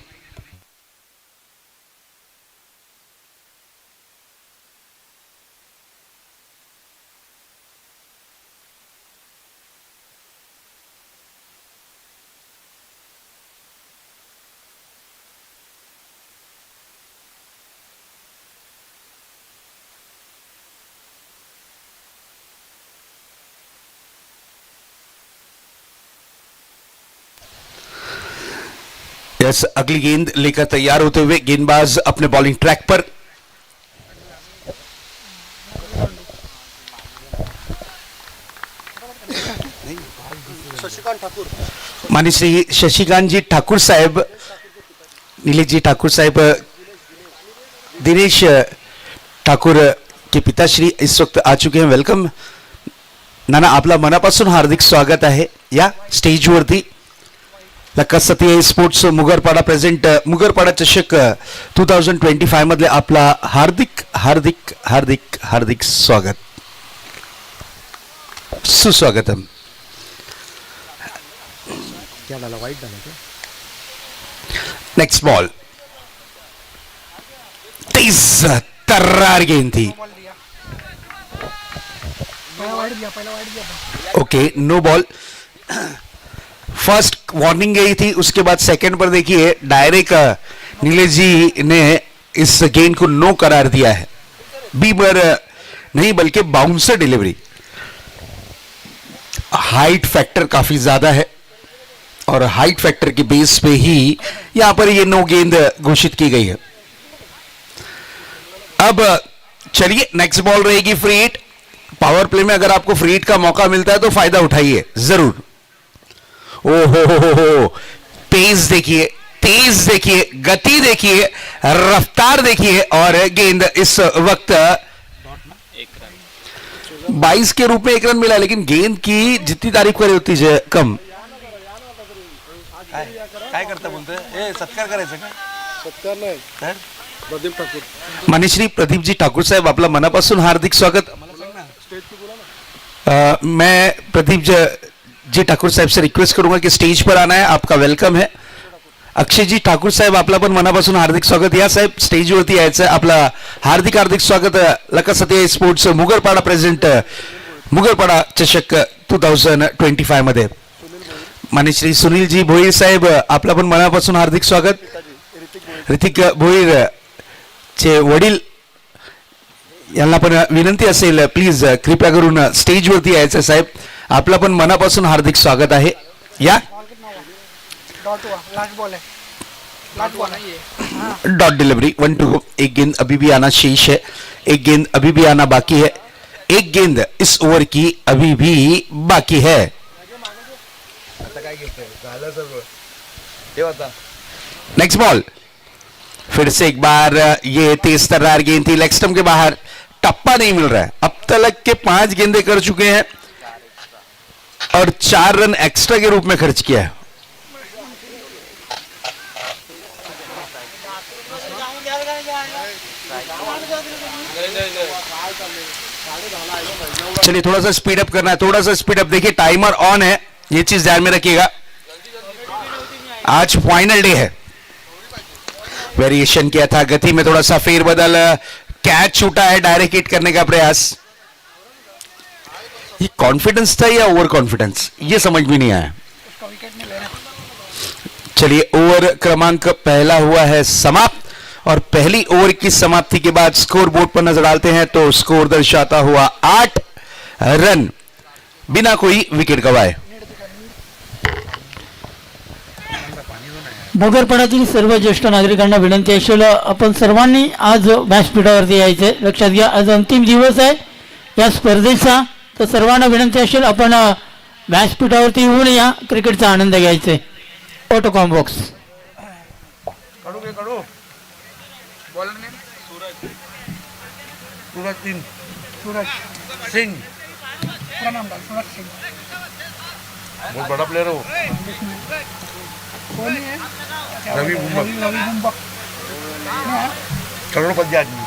यस, अगली गेंद लेकर तैयार होते हुए गेंदबाज अपने बॉलिंग ट्रैक पर। माननीय श्री शशिकांत जी ठाकुर साहेब, नीलेश जी ठाकुर साहेब, दिनेश ठाकूर के पिताश्री इस वक्त आ चुके हैं. वेलकम नाना, आपला मनापासून हार्दिक स्वागत आहे या स्टेजवरती. लक्का सतीय स्पोर्ट्स मुगरपाडा प्रेझेंट मुगरपाडा चषक 2025 मधले आपला हार्दिक हार्दिक हार्दिक हार्दिक स्वागत, सुस्वागतम. नेक्स्ट बॉल, तेज तर्रार गेंद थी. Okay, no ball. First warning गई थी, उसके बाद सेकंड पर देखिए डायरेक्ट नीलेश जी ने इस गेंद को नो करार दिया है. बीबर नहीं बल्कि बाउंसर डिलीवरी. हाइट फैक्टर काफी ज्यादा है और हाइट फैक्टर के बेस पे ही यहां पर ये नो गेंद घोषित की गई है. अब चलिए नेक्स्ट बॉल रहेगी फ्री हिट. पावर प्ले में अगर आपको फ्री हिट का मौका मिलता है तो फायदा उठाइए जरूर. ओ हो, तेज देखिए, तेज देखिए, गति देखिए, रफ्तार देखिए और गेंद इस वक्त 22 के रूप में 1 रन मिला, लेकिन गेंद की जितनी तारीफ करी होती है कम. काय करता बोलतोय? ए सत्कार करायचा का? सत्कार नाही, प्रदीप ठाकूर. माननीय श्री प्रदीप जी ठाकुर साहेब, आपला मनापासून हार्दिक स्वागत. मैं प्रदीप जी ठाकुर साहेब से रिक्वेस्ट करूंगा कि स्टेज पर आना है. आपका वेलकम है. अक्षय जी ठाकूर साहेब, आपला पण मनापासून हार्दिक स्वागत. या साहेब स्टेजवरती यायचं. आपला हार्दिक हार्दिक स्वागत. लका सतीय स्पोर्ट्स मुगरपाडा प्रेझेंट मुगरपाडा चषक 2025 मध्ये. माननीय श्री सुनील जी भोईर साहेब, आपला पण मनापासून हार्दिक स्वागत. ऋतिक भोईर चे वडील यांना पण विनंती असेल, प्लीज कृपया करून स्टेजवरती यायचं साहेब. आपला पण मनापासून हार्दिक स्वागत आहे. या डॉट डिलीवरी 1-2. एक गेंद अभी भी आना शेष है, एक गेंद अभी भी आना बाकी है, एक गेंद इस ओवर की अभी भी बाकी है. नेक्स्ट बॉल, फिर से एक बार ये तेज तर्रार गेंद थी, लेग स्टंप के बाहर. टप्पा नहीं मिल रहा है. अब तक के 5 गेंदे कर चुके हैं और 4 रन एक्स्ट्रा के रूप में खर्च किया है. चलिए थोड़ा सा स्पीड अप करना है, थोड़ा सा स्पीड अप. देखिए टाइमर ऑन है, ये चीज ध्यान में रखिएगा. आज फाइनल डे है. वेरिएशन किया था, गति में थोड़ा सा फेरबदल, कैच छूटा है, डायरेक्ट हिट करने का प्रयास. ये कॉन्फिडेंस था या ओवर कॉन्फिडेंस, ये समझ में नहीं आया. चलिए ओवर क्रमांक पहला हुआ है समाप्त और पहली ओवर की समाप्ति के बाद स्कोर बोर्ड पर नजर डालते हैं तो स्कोर दर्शाता हुआ 8 रन बिना कोई विकेट गवाए. मुगरपाड्यातील सर्व ज्येष्ठ नागरिकांना विनंती असेल, आपण सर्वांनी आज व्यासपीठावरती यायचे. लक्षात घ्या, आज अंतिम दिवस आहे या स्पर्धेचा, तर सर्वांना विनंती असेल आपण व्यासपीठावरती येऊन या क्रिकेटचा आनंद घ्यायचे. Autocomp box. Bowler name Suraj Singh. Suraj Singh बहुत बड़ा प्लेयर हो. कौन है? रवि बुम्बक. करोड़पति आदमी.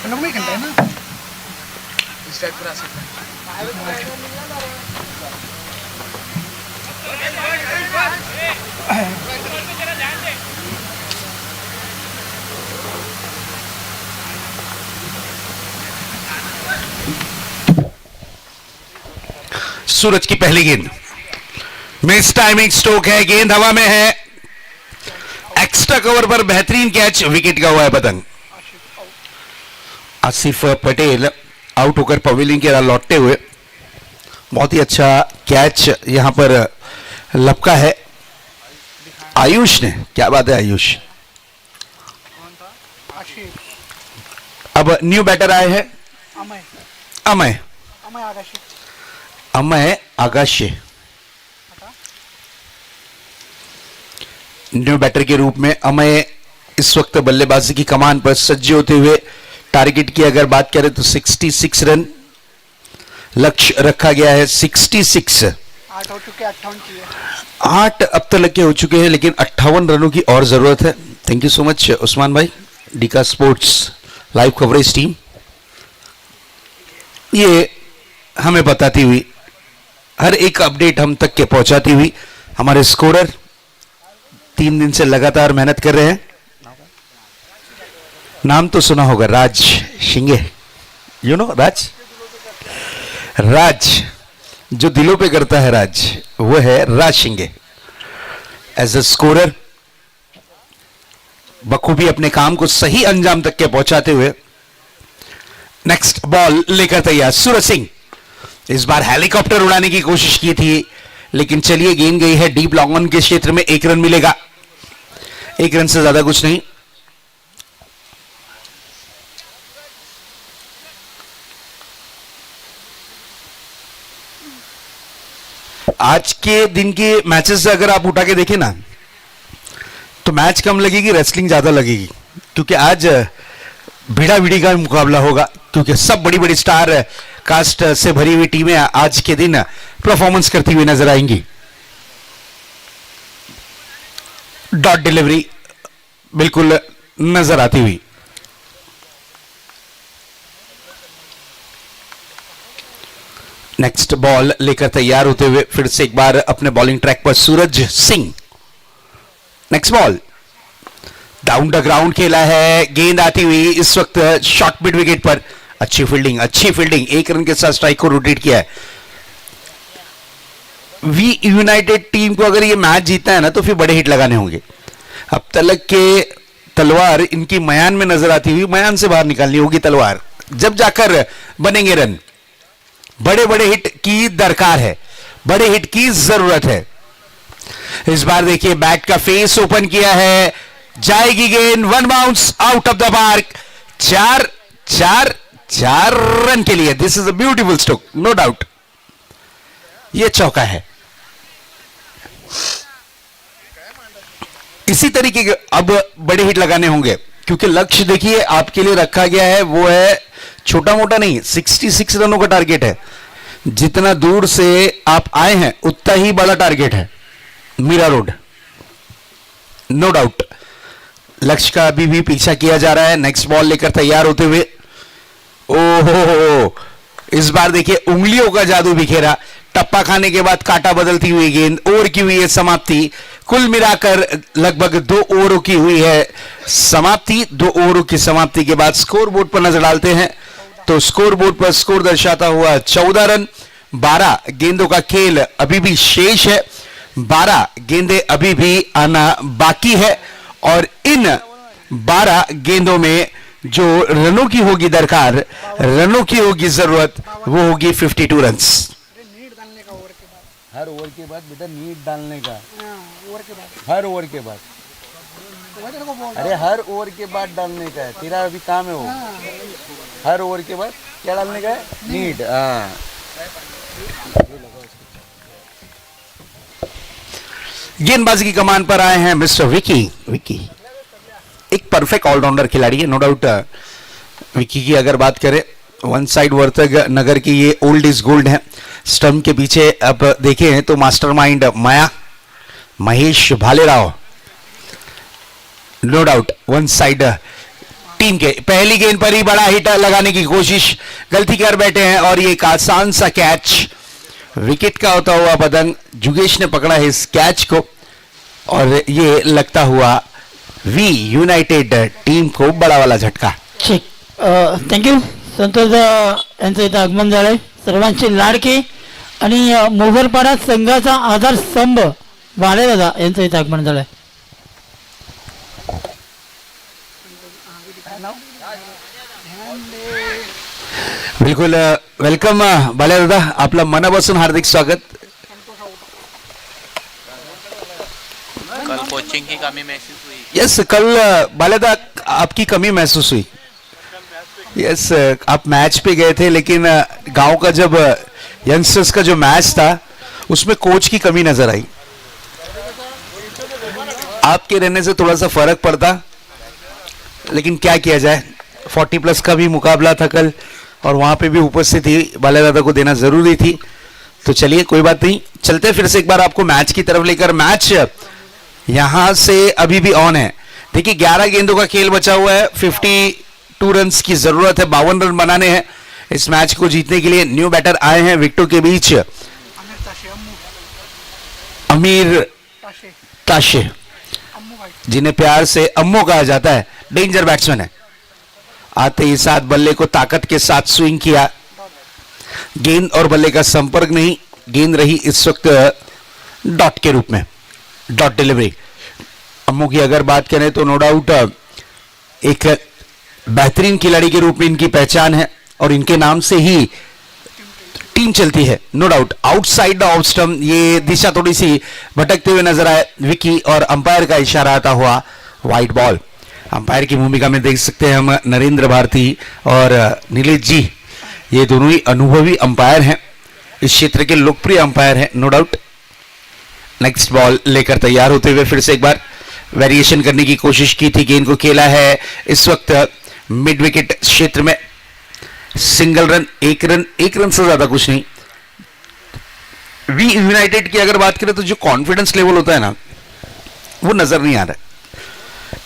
लोग नहीं खेलते हैं ना. सूरज की पहली गेंद मिस टाइमिंग स्ट्रोक है, गेंद हवा में है. एक्स्ट्रा कवर पर बेहतरीन कैच, विकेट का हुआ है पतंग. आसिफ पटेल आउट होकर पवेलियन की तरफ लौटते हुए। बहुत ही अच्छा कैच यहां पर लपका है आयुष ने, क्या बात है आयुष। आशिष अब न्यू बैटर आए हैं अमय अमय अमय आगाशी अमय आगाशे। न्यू बैटर के रूप में अमय इस वक्त बल्लेबाजी की कमान पर सज्ज होते हुए। टारगेट की अगर बात करें तो 66 रन लक्ष्य रखा गया है। 66 8 हो चुके 58 किए 8 अब तक के हो चुके हैं, लेकिन 58 रनों की और जरूरत है। Thank you so much Usman भाई, डीका स्पोर्ट्स लाइव कवरेज टीम ये हमें बताती हुई, हर एक अपडेट हम तक के पहुंचाती हुई। हमारे स्कोरर 3 दिन से लगातार मेहनत कर रहे हैं। नाम तो सुना होगा, राज शिंगे, यू नो राज। राज जो दिलों पे करता है राज, वो है राज शिंगे। एज अ स्कोरर बखूबी अपने काम को सही अंजाम तक के पहुंचाते हुए। नेक्स्ट बॉल लेकर तैयार सूरज सिंह। इस बार हेलीकॉप्टर उड़ाने की कोशिश की थी, लेकिन चलिए गेंद गई है डीप लॉन्ग ऑन के क्षेत्र में। 1 रन मिलेगा, 1 रन से ज्यादा कुछ नहीं। आज के दिन के मैचेस अगर आप उठा के देखें ना, तो मैच कम लगेगी, रेसलिंग ज्यादा लगेगी, क्योंकि आज भिड़ा भिड़ी का मुकाबला होगा। क्योंकि सब बड़ी बड़ी स्टार कास्ट से भरी हुई टीमें आज के दिन परफॉर्मेंस करती हुई नजर आएंगी। डॉट डिलीवरी बिल्कुल नजर आती हुई। नेक्स्ट बॉल लेकर तैयार होते हुए फिर से एक बार अपने bowling track per Suraj Singh. Next ball down the ground खेला है, गेंद आती हुई इस वक्त शॉर्ट मिड विकेट पर। अच्छी फील्डिंग, अच्छी फील्डिंग, 1 रन के साथ स्ट्राइक को रोटेट किया है। वी यूनाइटेड टीम को अगर ये मैच जीतना है ना, तो फिर बड़े हिट लगाने होंगे। अब तलक के तलवार इनकी मयान में नजर आती हुई, मयान से बाहर निकालनी होगी तलवार, जब जाकर बनेंगे रन। बड़े बड़े हिट की दरकार है, बड़े हिट की जरूरत है। इस बार देखिए बैट का फेस ओपन किया है, जाएगी गेंद, 1 bounce out of the park. 4 run के लिए। This is a beautiful stroke, no doubt. यह चौका है। इसी तरीके के अब बड़े हिट लगाने होंगे, क्योंकि लक्ष्य देखिए आपके लिए रखा गया है, वो है छोटा मोटा नहीं, 66 रनों का टारगेट है। जितना दूर से आप आए हैं उतना ही बड़ा टारगेट है। Mira road, no doubt. लक्ष्य का अभी भी पीछा किया जा रहा है। नेक्स्ट बॉल लेकर तैयार होते हुए। ओहो, इस बार देखिए उंगलियों का जादू बिखेरा। टप्पा खाने के बाद कांटा बदलती हुई गेंद, ओवर की हुई है समाप्ति। कुल मिलाकर लगभग 2 ओवरों की हुई है समाप्ति। 2 ओवरों की समाप्ति के बाद स्कोर बोर्ड पर नजर डालते हैं, तो स्कोर बोर्ड पर स्कोर दर्शाता हुआ 14 रन। 12 गेंदों का खेल अभी भी शेष है, 12 गेंदें अभी भी आना बाकी है, और इन 12 गेंदों में जो रनों की होगी दरकार, रनों की होगी जरूरत, वो होगी 52 रन्स। नीट डालने का ओवर के बाद हर ओवर के बाद बेटा नीट डालने का, ओवर के बाद हर ओवर के बाद। वही तेरे को बोल अरे हर ओवर के बाद डालने का है, तेरा अभी काम है वो। हर ओवर के बाद क्या डालने का है? नीट। हाँ, गेंदबाजी की कमान पर आए हैं मिस्टर विकी। विकी एक परफेक्ट ऑलराउंडर खिलाड़ी है, नो डाउट। विकी की अगर बात करें, वन साइड वर्तक नगर की ये ओल्ड इज गोल्ड है। स्टंप के पीछे अब देखें तो mastermind Maya Mahesh Bhalerao, no doubt. One side team के पहली गेंद पर ही बड़ा हिट लगाने की कोशिश, गलती कर बैठे हैं, और ये एक आसान सा कैच, विकेट का होता हुआ पतंग। जुगेश ने पकड़ा है इस कैच को, और ये लगता हुआ वी यूनाइटेड टीम को बड़ा वाला झटका। ठीक, थँक्यू संतोष यांचं इथं आगमन झालंय. सर्वांची लाडकी आणि मोगलपाडा संघाचा आधारस्तंभ भालेदादा यांचं इथं आगमन झालंय. बिलकुल वेलकम बाल्या दादा, आपलं मनापासून हार्दिक स्वागत. कल कोचिंग की कमी महसूस हुई? यस, कल बाल्या दादा आपकी कमी महसूस हुई. यस, आप मैच पे गए थे, लेकिन गांव का जब यंगस्टर्स का जो मैच था उसमें कोच की कमी नजर आई. आपके रहने से थोड़ा सा फर्क पड़ता, लेकिन क्या किया जाए, 40+ का भी मुकाबला था कल और वहां पे भी उपस्थिति बाल्या दादा को देना जरूरी थी. तो चलिए कोई बात नहीं, चलते फिर से एक बार आपको मैच की तरफ लेकर. मैच यहां से अभी भी ऑन है. देखिए 11 गेंदों का खेल बचा हुआ है, 52 रन की जरूरत है, 52 रन बनाने हैं इस मैच को जीतने के लिए. न्यू बैटर आए हैं विकेटों के बीच. अमीर ताशे, जिन्हें प्यार से अम्मो कहा जाता है, डेंजर बैट्समैन है. आते ही साथ बल्ले को ताकत के साथ स्विंग किया. गेंद और बल्ले का संपर्क नहीं, गेंद रही इस वक्त डॉट के रूप में, डॉट डिलीवरी. अम्मो की अगर बात करें तो नो डाउट एक बेहतरीन खिलाड़ी के रूप में इनकी पहचान है और इनके नाम से ही टीम चलती है, no doubt. Outside the off stump, ये दिशा थोड़ी सी भटकते हुए नजर आए विकी और अंपायर का इशारा आता हुआ वाइड बॉल. अंपायर की भूमिका में देख सकते हैं हम नरेंद्र भारती और नीलेश जी, ये दोनों ही अनुभवी अंपायर हैं, इस क्षेत्र के लोकप्रिय अंपायर हैं, नो डाउट. नेक्स्ट बॉल लेकर तैयार होते हुए फिर से एक बार वेरिएशन करने की कोशिश की थी. गेंद को खेला है इस वक्त मिड विकेट क्षेत्र में. सिंगल रन, एक रन से ज्यादा कुछ नहीं. वी यूनाइटेड की अगर बात करें तो जो कॉन्फिडेंस लेवल होता है ना, वो नजर नहीं आ रहा है.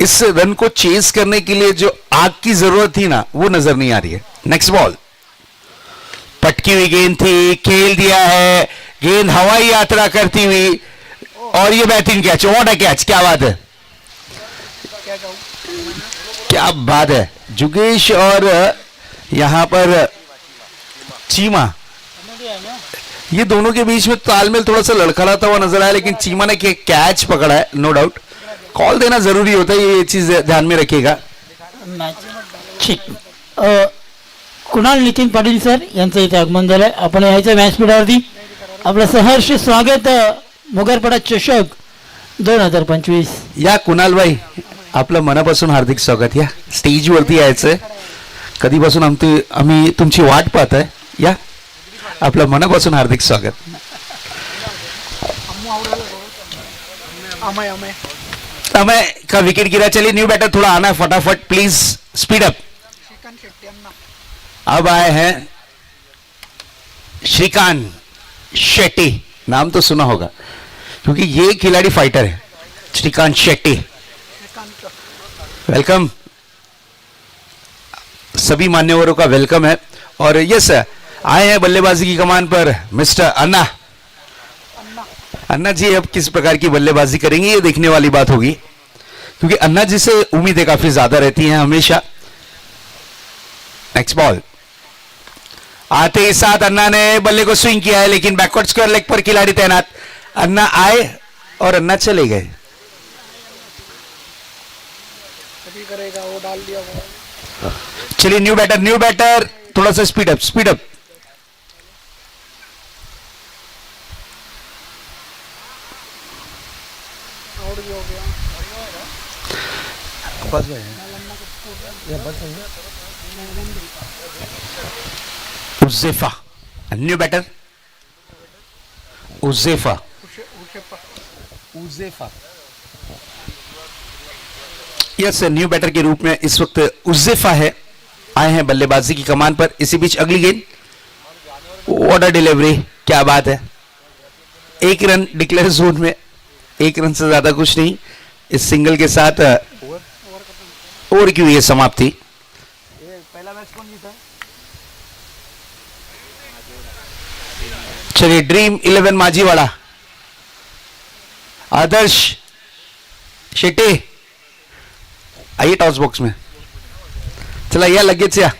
इस रन को चेस करने के लिए जो आग की जरूरत थी ना, वो नजर नहीं आ रही है. नेक्स्ट बॉल, पटकी हुई गेंद थी, खेल दिया है, गेंद हवाई यात्रा करती हुई और ये बेहतरीन कैच. व्हाट अ कैच, क्या बात है, क्या बात है. जुगेश और यहां पर चीमा, ये दोनों के बीच में तालमेल थोड़ा सा लड़खड़ाता हुआ नजर आया, लेकिन चीमा ने कैच पकड़ा है, नो डाउट. कॉल देना जरूरी होता है, ये चीज ध्यान में रखिएगा. ठीक. कुणाल नितीन पाटील सर यांचं इथे आगमन झालंय. आपण यायचं व्यासपीठावरती. आपलं सहर्ष स्वागत मुगरपडा चषक 2025. या कुणाल भाई, आपलं मनापासून हार्दिक स्वागत. या स्टेजवरती यायचंय, कधीपासून आम्ही तुमची वाट पाहतोय. या, आपलं मनापासून हार्दिक स्वागत. समय का विकेट गिरा. चलिए न्यू बैटर थोड़ा आना है फटाफट, प्लीज स्पीड अप. अब आए हैं श्रीकांत शेट्टी, नाम तो सुना होगा क्योंकि ये खिलाड़ी फाइटर है. श्रीकांत शेट्टी, वेलकम. सभी मान्यवरों का वेलकम है. और यस, आए हैं बल्लेबाजी की कमान पर मिस्टर अन्ना. अन्ना जी अब किस प्रकार की बल्लेबाजी करेंगे, ये देखने वाली बात होगी, क्योंकि अन्ना जी से उम्मीदें काफी ज्यादा रहती हैं हमेशा. नेक्स्ट बॉल, आते ही साथ अन्ना ने बल्ले को स्विंग किया है, लेकिन बैकवर्ड स्क्वायर लेग पर खिलाड़ी तैनात. अन्ना आए और अन्ना चले गए. चलिए न्यू बैटर थोड़ा सा speed up. Uzefa, new batter Uzefa. Yes, new batter के रूप में इस वक्त उज़ेफा है, आए हैं बल्लेबाजी की कमान पर. इसी बीच अगली गेंद, व्हाट अ डिलीवरी, क्या बात है. एक रन डिक्लेयर जोन में, एक रन से ज्यादा कुछ नहीं. इस सिंगल के साथ ओवर की हुई है समाप्ति. पहला मैच कौन जीता? चलिए ड्रीम 11 माझीवाड़ा, आदर्श शेट्टी आइए टॉस बॉक्स में. चला या लगेच या.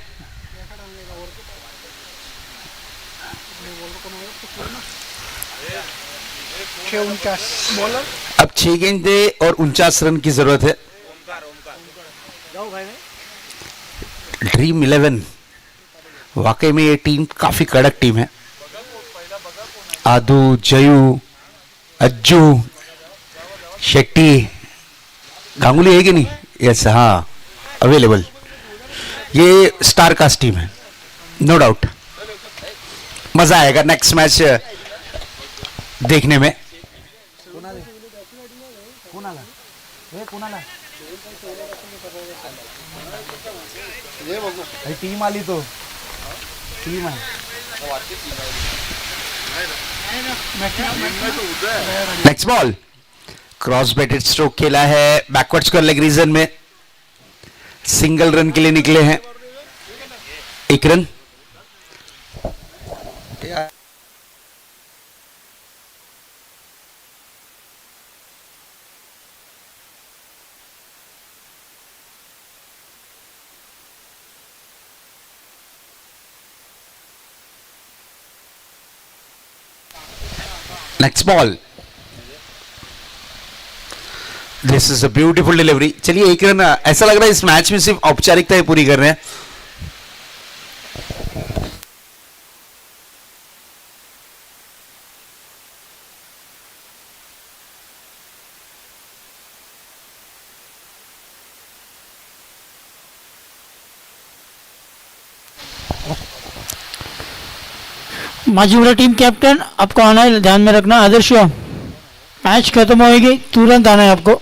अब 6 गेंदें और 49 रन की जरूरत है. ड्रीम 11 वाकई में ये टीम काफी कड़क टीम है। आदू, जयू, अज्जू, शेट्टी, गांगुली है कि नहीं? यस, हाँ, अवेलेबल। ये स्टार कास्ट टीम है, नो डाउट। मजा आएगा नेक्स्ट मैच देखने में। टीम आली तो टीम आहे. नेक्स्ट बॉल क्रॉस बेटेड स्ट्रोक खेला है, बैकवर्ड स्क्वायर लेग रीजन में, सिंगल रन के लिए निकले हैं, 1 run. Next ball, this is a beautiful delivery. चलिए 1 रन, ऐसा लग रहा है इस मैच में सिर्फ औपचारिकताएं पूरी कर रहे हैं। माजीवाड़ा टीम कैप्टन आपको आना है, ध्यान में रखना। आदर्श, मैच खत्म होगी तुरंत आना है आपको।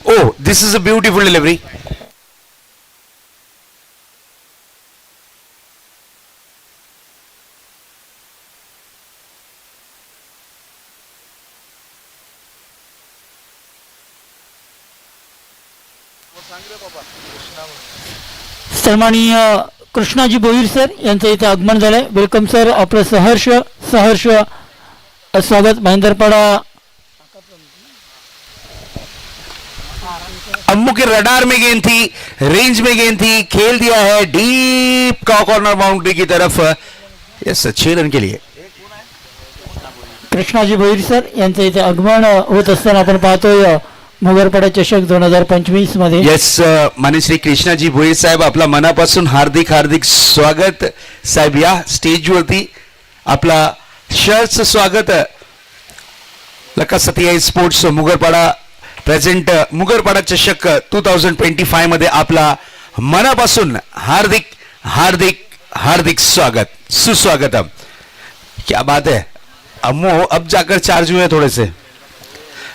ओह, दिस इज अ ब्यूटीफुल डिलीवरी। सन्माननीय कृष्णाजी भोईर सर यांचं इथे आगमन झालंय। वेलकम सर, आपलं सहर्ष स्वागत। महेंद्रपाड़ा अम्मू के रडार में गेंद थी, रेंज में गेंद थी, खेल दिया है डीप कॉर्नर बाउंड्री की तरफ। यस, 6 रन के लिए। कृष्णाजी भोईर सर यांचं इथे आगमन होत असताना आपण पाहतोय मुगरपाडा चषक 2025 मध्ये। यस, मान्य श्री कृष्णाजी भोईर साहेब, आपला मनापासून हार्दिक हार्दिक स्वागत साहेब। या स्टेजवरती आपला शर्च स्वागत। लका सतिया स्पोर्ट्स मुगरपाडा प्रेझेंट मुगरपाडा चषक 2025 मध्ये आपला मनापासून हार्दिक हार्दिक हार्दिक स्वागत, सुस्वागतम। क्या बात है अम्मो, अब जाकर चार्ज हुए थोड़े से।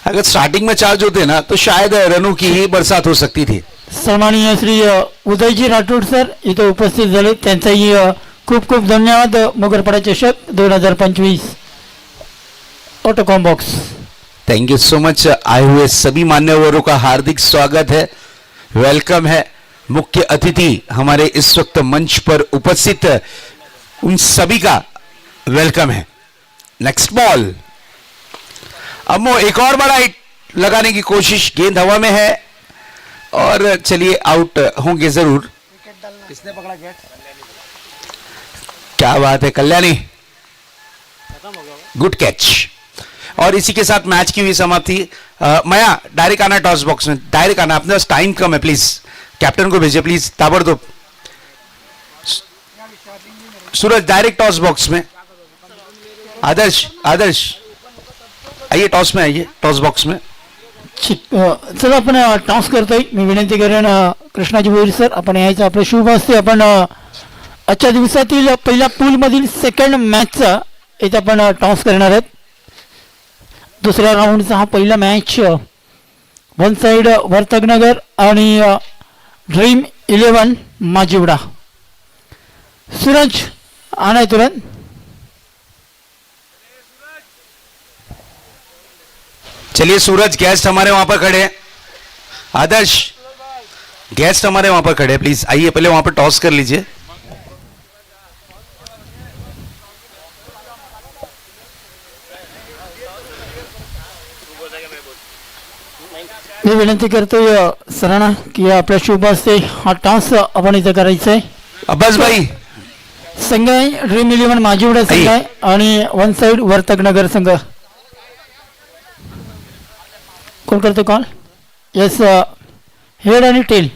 अगर स्टार्टिंग में चार्ज होते ना तो शायद रनों की ही बरसात हो सकती थी। सन्माननीय श्री उदयजी राठोड सर इथे उपस्थित झाले, त्यांचाही खूप खूप धन्यवाद। मुगरपाडा चषक 2025 Autocom box. Thank you so much. आए हुए सभी मान्यवरों का हार्दिक स्वागत है, वेलकम है। मुख्य अतिथि हमारे इस वक्त मंच पर उपस्थित उन सभी का वेलकम है। नेक्स्ट बॉल, अम्मो एक और बड़ा हिट लगाने की कोशिश, गेंद हवा में है और चलिए आउट होंगे जरूर। किसने पकड़ा कैच? क्या बात है कल्याणी, गुड कैच। और इसी के साथ मैच की हुई समाप्ति। मया, डायरेक्ट आना टॉस बॉक्स में, डायरेक्ट आना, अपने पास टाइम कम है, प्लीज कैप्टन को भेजिए प्लीज ताबड़तोड़। सूरज डायरेक्ट टॉस बॉक्स में। आदर्श, आदर्श आइए टॉस में, आइए टॉस बॉक्स में। चला आपण टॉस करतोय। मी विनंती करेन कृष्णाजी भोईर सर आपण यायचं, आपलं शुभ असते। आपण आजच्या दिवसातील पहिल्या पूल मधील सेकंड मॅचचा इथे आपण टॉस करणार आहेत। दुसऱ्या राऊंडचा हा पहिला मॅच, वन साइड वर्तकनगर आणि ड्रीम 11 माजीवडा। सूरज आना है तुरंत। चलिए सूरज, गेस्ट हमारे वहां पर खड़े हैं। आदर्श, गेस्ट हमारे वहां पर खड़े हैं, प्लीज आइए, पहले वहां पर टॉस कर लीजिए। मी विनंती करतोय सरांना की आपल्या शुभ असते हा टॉस आपण इथे करायचा आहे। अब्बास भाई, संघ आहे ड्रीम 11 माजीवडा संघ आहे आणि वन साइड वर्तकनगर संघ। कोण करतो कॉल? यस, हेड आणि टेल।